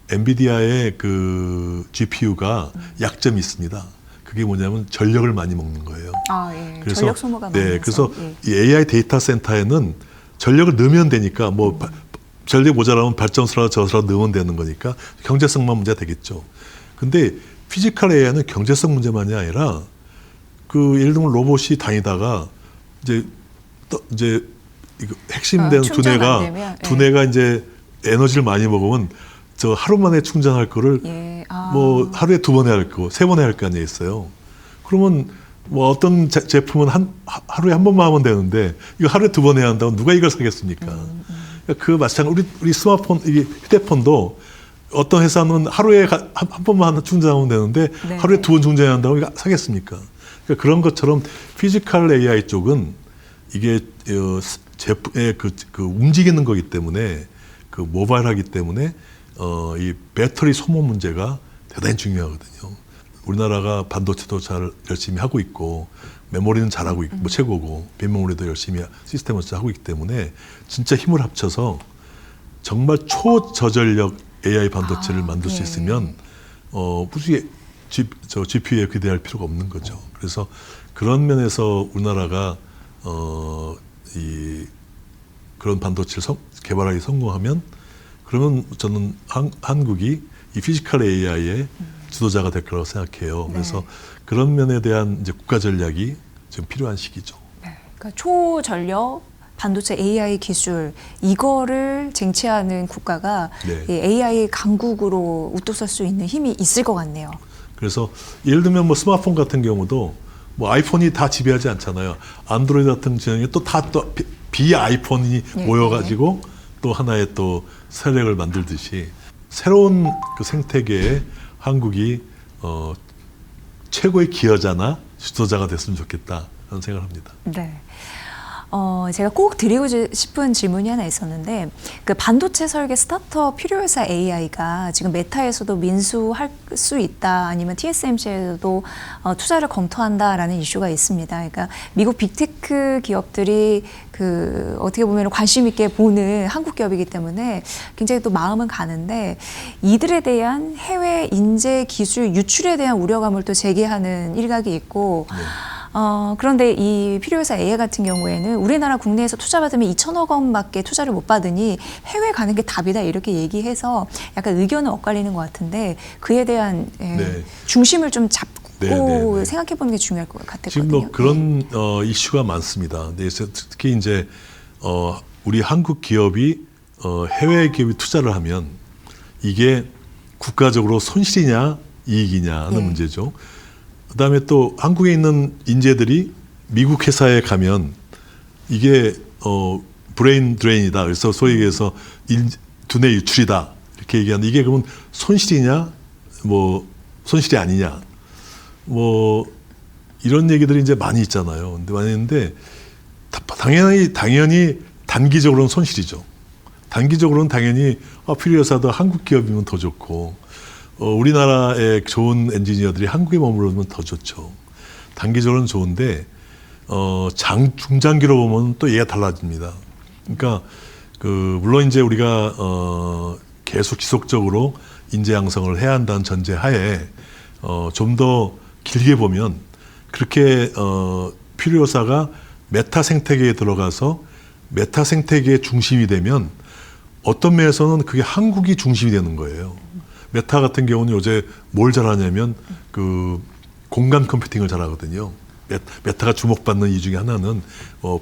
S2: 엔비디아의 그 GPU가 약점이 있습니다. 그게 뭐냐면 전력을 많이 먹는 거예요.
S3: 예.
S2: 그래서
S3: 전력 소모가 많아서.
S2: 네, 그래서 이 AI 데이터 센터에는 전력을 넣으면 되니까 뭐 전력 모자라면 발전소라 저소라 넣으면 되는 거니까 경제성만 문제가 되겠죠. 근데 피지컬 AI는 경제성 문제만이 아니라 그 예를 들면 로봇이 다니다가 이제 이거 핵심된
S3: 충전 안 되면,
S2: 두뇌가 이제 에너지를 많이 먹으면 저 하루 만에 충전할 거를 뭐 하루에 2번 해야 할 거, 3번 해야 할 거 아니에요 있어요. 그러면 뭐 어떤 제품은 하루에 한 번만 하면 되는데 이거 하루에 2번 해야 한다면 누가 이걸 사겠습니까? 그러니까 그 마찬가지 우리 스마트폰 이게 휴대폰도 어떤 회사는 하루에 한 번만 충전하면 되는데 하루에 2번 충전해야 한다고 이거 사겠습니까? 그러니까 그런 것처럼 피지컬 AI 쪽은 이게 제품의 그 움직이는 거기 때문에 그 모바일하기 때문에 이 배터리 소모 문제가 대단히 중요하거든요. 우리나라가 반도체도 잘 열심히 하고 있고 메모리는 잘하고 있고 뭐 최고고 빈메모리도 열심히 시스템을 하고 있기 때문에 진짜 힘을 합쳐서 정말 초저전력 AI 반도체를 만들 수 있으면 굳이 GPU에 기대할 필요가 없는 거죠. 그래서 그런 면에서 우리나라가 그런 반도체를 개발하기 성공하면 그러면 저는 한국이 이 피지컬 AI의 지도자가 될 거라고 생각해요. 그래서 그런 면에 대한 이제 국가 전략이 지금 필요한 시기죠.
S3: 그러니까 초전력 반도체 AI 기술 이거를 쟁취하는 국가가 이 AI 강국으로 우뚝 설 수 있는 힘이 있을 것 같네요.
S2: 그래서 예를 들면 뭐 스마트폰 같은 경우도 뭐 아이폰이 다 지배하지 않잖아요. 안드로이드 같은 경우에 또 비아이폰이 모여가지고 또 하나의 또 세력을 만들듯이 새로운 그 생태계에 한국이 최고의 기여자나 지도자가 됐으면 좋겠다 하는 생각을 합니다.
S3: 네. 제가 꼭 드리고 싶은 질문이 하나 있었는데 그 반도체 설계 스타트업 필요회사 AI가 지금 메타에서도 민수할 수 있다 아니면 TSMC에서도 투자를 검토한다라는 이슈가 있습니다. 그러니까 미국 빅테크 기업들이 그 어떻게 보면 관심 있게 보는 한국 기업이기 때문에 굉장히 또 마음은 가는데 이들에 대한 해외 인재 기술 유출에 대한 우려감을 또 제기하는 일각이 있고 그런데 이 필요회사 AI 같은 경우에는 우리나라 국내에서 투자받으면 2천억 원밖에 투자를 못 받으니 해외 가는 게 답이다 이렇게 얘기해서 약간 의견은 엇갈리는 것 같은데 그에 대한 중심을 좀 잡고 생각해 보는 게 중요할 것 같았거든요.
S2: 지금 뭐 그런 이슈가 많습니다. 특히 이제 우리 한국 기업이 해외 기업이 투자를 하면 이게 국가적으로 손실이냐 이익이냐 하는 문제죠. 그다음에 또 한국에 있는 인재들이 미국 회사에 가면 이게 브레인 드레인이다. 그래서 소위 얘기해서 두뇌 유출이다. 이렇게 얘기하는데 이게 그러면 손실이냐 뭐 손실이 아니냐 뭐 이런 얘기들이 이제 많이 있잖아요. 근데 많이 있는데 당연히 단기적으로는 손실이죠. 단기적으로는 당연히 필요해서도 한국 기업이면 더 좋고 우리나라의 좋은 엔지니어들이 한국에 머무르면 더 좋죠. 단기적으로는 좋은데 중장기로 보면 또 얘가 달라집니다. 그러니까 물론 이제 우리가 계속 지속적으로 인재 양성을 해야 한다는 전제 하에 좀 더 길게 보면 그렇게 필요사가 메타 생태계에 들어가서 메타 생태계의 중심이 되면 어떤 면에서는 그게 한국이 중심이 되는 거예요. 메타 같은 경우는 요새 뭘 잘하냐면 공간 컴퓨팅을 잘하거든요. 메타가 주목받는 이유 중에 하나는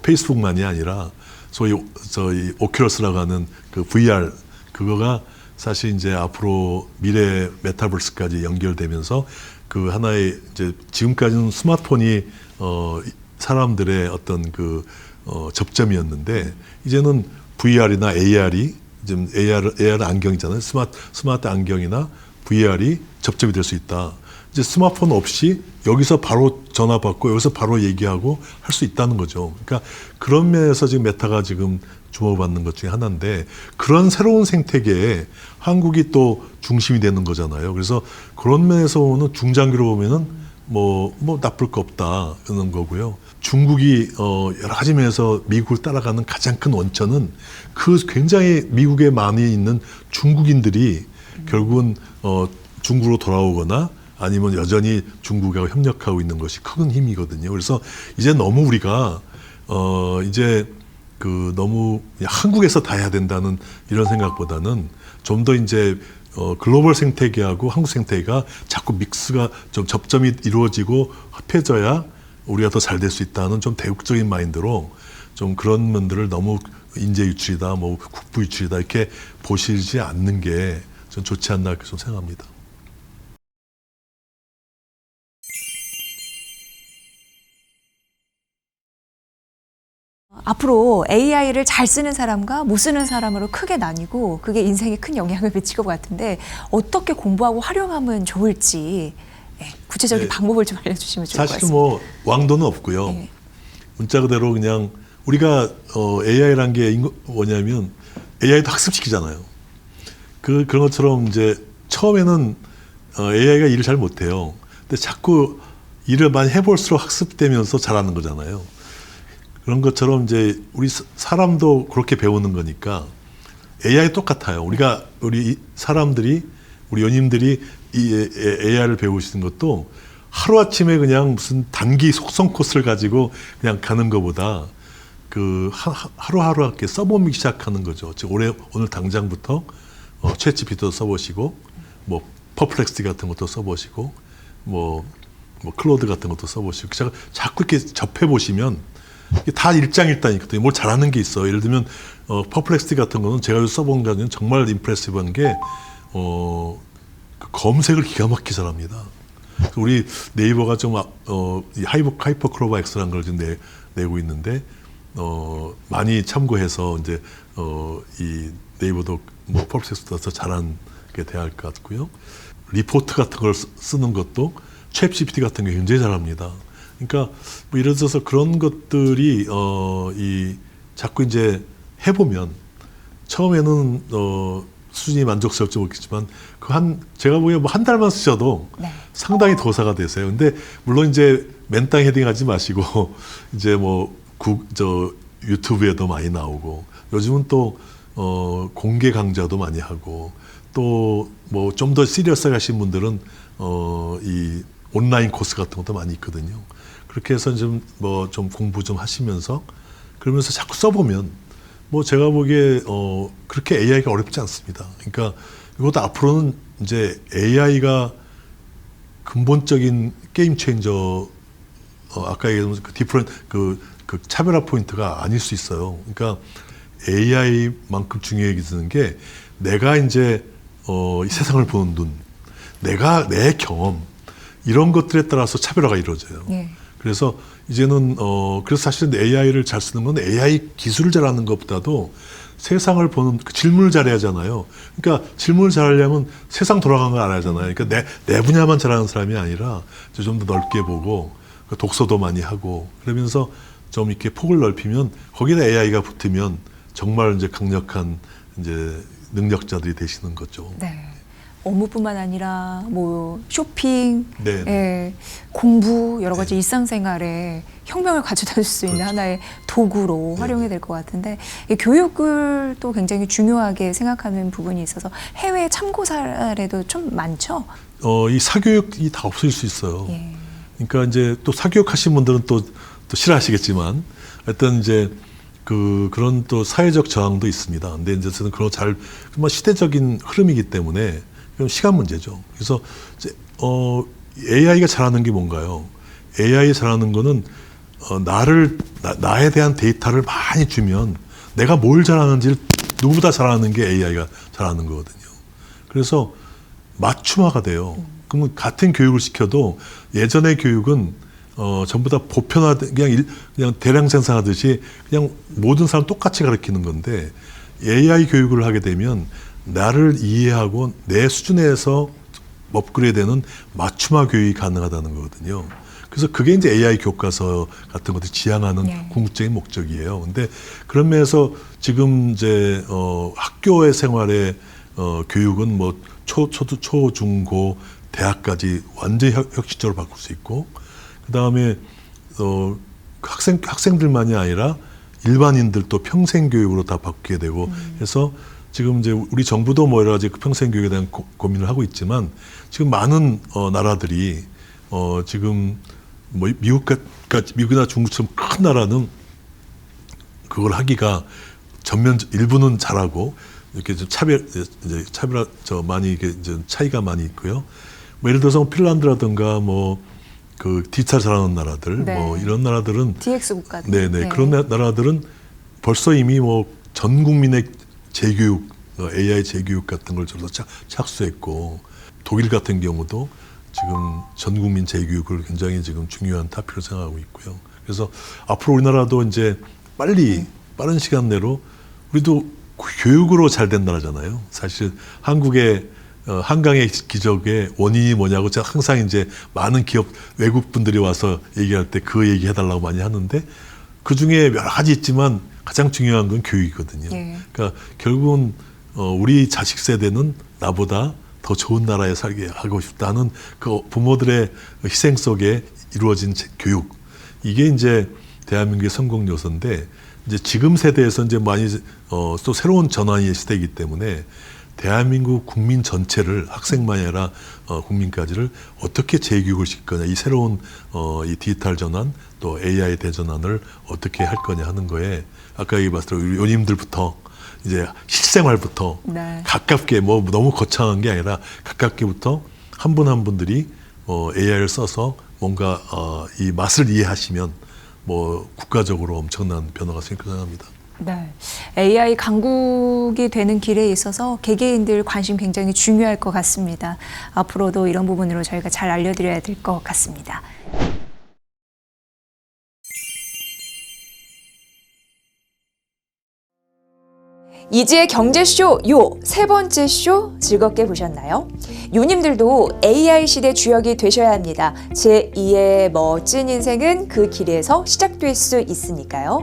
S2: 페이스북만이 아니라 저희 오큘러스라고 하는 그 VR 그거가 사실 이제 앞으로 미래 메타버스까지 연결되면서 그 하나의 이제 지금까지는 스마트폰이 사람들의 어떤 접점이었는데 이제는 VR이나 AR이 지금 AR 안경이잖아요. 스마트 안경이나 VR이 접점이 될 수 있다. 이제 스마트폰 없이 여기서 바로 전화 받고 여기서 바로 얘기하고 할 수 있다는 거죠. 그러니까 그런 면에서 지금 메타가 지금 주목받는 것 중에 하나인데 그런 새로운 생태계에 한국이 또 중심이 되는 거잖아요. 그래서 그런 면에서는 중장기로 보면은 뭐 나쁠 거 없다 이런 거고요. 중국이 여러 가지 면에서 미국을 따라가는 가장 큰 원천은 굉장히 미국에 많이 있는 중국인들이 결국은 중국으로 돌아오거나 아니면 여전히 중국하고 협력하고 있는 것이 큰 힘이거든요. 그래서 이제 너무 우리가 이제 너무 한국에서 다 해야 된다는 이런 생각보다는 좀 더 이제 글로벌 생태계하고 한국 생태계가 자꾸 믹스가 좀 접점이 이루어지고 합해져야 우리가 더 잘 될 수 있다는 좀 대국적인 마인드로 좀 그런 면들을 너무 인재 유출이다, 국부 유출이다 이렇게 보시지 않는 게 좀 좋지 않나 이렇게 좀 생각합니다.
S3: 앞으로 AI를 잘 쓰는 사람과 못 쓰는 사람으로 크게 나뉘고 그게 인생에 큰 영향을 미칠 것 같은데 어떻게 공부하고 활용하면 좋을지 구체적인 방법을 좀 알려주시면 좋을 것 같습니다.
S2: 사실 왕도는 없고요.
S3: 네.
S2: 문자 그대로 그냥 우리가 AI란 게 뭐냐면 AI도 학습시키잖아요. 그런 것처럼 이제 처음에는 AI가 일을 잘 못해요. 근데 자꾸 일을 많이 해볼수록 학습되면서 잘하는 거잖아요. 그런 것처럼 이제 우리 사람도 그렇게 배우는 거니까 AI 똑같아요. 우리 사람들이 우리 연임들이 이 AI를 배우시는 것도 하루아침에 그냥 무슨 단기 속성 코스를 가지고 그냥 가는 것보다 하루하루 이렇게 써보기 시작하는 거죠. 즉 오늘 당장부터 챗GPT도 써보시고 퍼플렉스티 같은 것도 써보시고 클로드 같은 것도 써보시고 자꾸 이렇게 접해보시면 다 일장일단이거든요. 뭘 잘하는 게 있어요. 예를 들면 퍼플렉스티 같은 거는 제가 써본 거는 정말 임프레시브한 게 검색을 기가 막히게 잘합니다. 우리 네이버가 좀 하이퍼 클로버 X라는 걸 지금 내고 있는데 많이 참고해서 이제 이 네이버도 퍼플렉스티도 더 잘하게 돼야 할 것 같고요. 리포트 같은 걸 쓰는 것도 챗GPT 같은 게 굉장히 잘합니다. 그러니까 예를 들어서 그런 것들이 자꾸 이제 해보면 처음에는 수준이 만족스럽지 못겠지만 제가 보기엔 한 달만 쓰셔도
S3: 네.
S2: 상당히 도사가 되세요. 근데 물론 이제 맨땅 헤딩하지 마시고 이제 유튜브에도 많이 나오고 요즘은 또 공개 강좌도 많이 하고 또 좀 더 시리어스하게 하신 분들은 이 온라인 코스 같은 것도 많이 있거든요. 그렇게 해서 좀 공부 좀 하시면서 그러면서 자꾸 써보면 제가 보기에 그렇게 AI가 어렵지 않습니다. 그러니까 이것도 앞으로는 이제 AI가 근본적인 게임 체인저 아까 얘기한 그 차별화 포인트가 아닐 수 있어요. 그러니까 AI만큼 중요해지는 게 내가 이제 이 세상을 보는 눈, 내 경험 이런 것들에 따라서 차별화가 이루어져요.
S3: 예.
S2: 그래서 이제는 그래서 사실은 AI를 잘 쓰는 건 AI 기술을 잘하는 것보다도 세상을 보는 질문을 잘해야 하잖아요. 그러니까 질문을 잘하려면 세상 돌아가는 걸 알아야 하잖아요. 그러니까 내 분야만 잘하는 사람이 아니라 좀 더 넓게 보고 독서도 많이 하고 그러면서 좀 이렇게 폭을 넓히면 거기다 AI가 붙으면 정말 이제 강력한 이제 능력자들이 되시는 거죠.
S3: 네. 업무뿐만 아니라 뭐 쇼핑,
S2: 네.
S3: 예, 공부 여러 가지 일상생활에 혁명을 가져다 줄 수 있는
S2: 그렇죠.
S3: 하나의 도구로 활용이 될 것 같은데 이 교육을 또 굉장히 중요하게 생각하는 부분이 있어서 해외 참고 사례도 좀 많죠.
S2: 이 사교육이 다 없을 수 있어요.
S3: 예.
S2: 그러니까 이제 또 사교육하신 분들은 또 싫어하시겠지만 일단 이제 그런 또 사회적 저항도 있습니다. 근데 이제 저는 그런 정말 시대적인 흐름이기 때문에 시간 문제죠. 그래서 이제 AI가 잘하는 게 뭔가요? AI 잘하는 거는 나에 대한 데이터를 많이 주면 내가 뭘 잘하는지를 누구보다 잘하는 게 AI가 잘하는 거거든요. 그래서 맞춤화가 돼요. 그러면 같은 교육을 시켜도 예전의 교육은 전부 다 보편화된 그냥 대량 생산하듯이 그냥 모든 사람 똑같이 가르치는 건데 AI 교육을 하게 되면 나를 이해하고 내 수준에서 업그레이드되는 맞춤화 교육이 가능하다는 거거든요. 그래서 그게 이제 AI 교과서 같은 것들 지향하는
S3: 네.
S2: 궁극적인 목적이에요. 근데 그런 면에서 지금 이제 학교의 생활의 교육은 뭐 초, 중, 고, 대학까지 완전히 혁신적으로 바꿀 수 있고, 그 다음에 학생들만이 아니라 일반인들도 평생 교육으로 다 바뀌게 되고 해서 지금 이제 우리 정부도 뭐 여러 가지 평생 교육에 대한 고민을 하고 있지만 지금 많은 나라들이 지금 뭐 미국이나 중국처럼 큰 나라는 그걸 하기가 일부는 잘하고 이렇게 좀 많이 이게 이제 차이가 많이 있고요. 뭐 예를 들어서 핀란드라든가 뭐 디지털 잘하는 나라들,
S3: 네.
S2: 뭐 이런 나라들은
S3: DX 국가들.
S2: 네네
S3: 네.
S2: 그런 나라들은 벌써 이미 뭐 전 국민의 재교육, AI 재교육 같은 걸 좀 착수했고 독일 같은 경우도 지금 전 국민 재교육을 굉장히 지금 중요한 타표로 생각하고 있고요. 그래서 앞으로 우리나라도 이제 빠른 시간 내로 우리도 교육으로 잘 된 나라잖아요. 사실 한국의 한강의 기적의 원인이 뭐냐고 제가 항상 이제 많은 외국 분들이 와서 얘기할 때 그 얘기 해달라고 많이 하는데 그 중에 여러 가지 있지만 가장 중요한 건 교육이거든요.
S3: 예.
S2: 그러니까 결국은 우리 자식 세대는 나보다 더 좋은 나라에 살게 하고 싶다는 그 부모들의 희생 속에 이루어진 교육. 이게 이제 대한민국의 성공 요소인데 이제 지금 세대에서 이제 많이 또 새로운 전환의 시대이기 때문에 대한민국 국민 전체를 학생만이 아니라 국민까지를 어떻게 재교육을 시킬 거냐, 이 새로운 이 디지털 전환 또 AI 대전환을 어떻게 할 거냐 하는 거에 아까 얘기했을 때 우리 요님들부터 이제 실생활부터
S3: 네.
S2: 가깝게 뭐 너무 거창한 게 아니라 가깝게부터 한 분 한 분들이 AI를 써서 뭔가 이 맛을 이해하시면 뭐 국가적으로 엄청난 변화가 생길 거라 생각합니다.
S3: 네. AI 강국이 되는 길에 있어서 개개인들 관심 굉장히 중요할 것 같습니다. 앞으로도 이런 부분으로 저희가 잘 알려드려야 될 것 같습니다.
S1: 이지의 경제쇼 요 세 번째 쇼 즐겁게 보셨나요? 요님들도 AI 시대 주역이 되셔야 합니다. 제2의 멋진 인생은 그 길에서 시작될 수 있으니까요.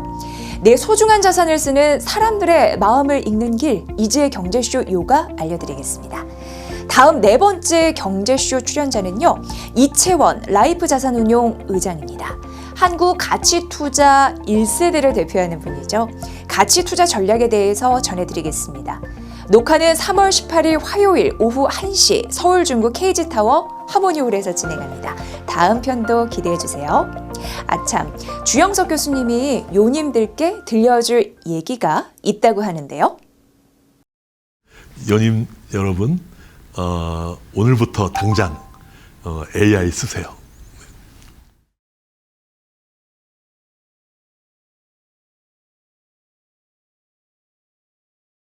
S1: 내 소중한 자산을 쓰는 사람들의 마음을 읽는 길, 이지의 경제쇼 요가 알려드리겠습니다. 다음 네 번째 경제쇼 출연자는요, 이채원 라이프 자산운용 의장입니다. 한국 가치투자 1세대를 대표하는 분이죠. 가치투자 전략에 대해서 전해드리겠습니다. 녹화는 3월 18일 화요일 오후 1시 서울 중구 KG타워 하모니홀에서 진행합니다. 다음 편도 기대해주세요. 아참, 주영석 교수님이 요님들께 들려줄 얘기가 있다고 하는데요.
S2: 연임 여러분, 오늘부터 당장 AI 쓰세요.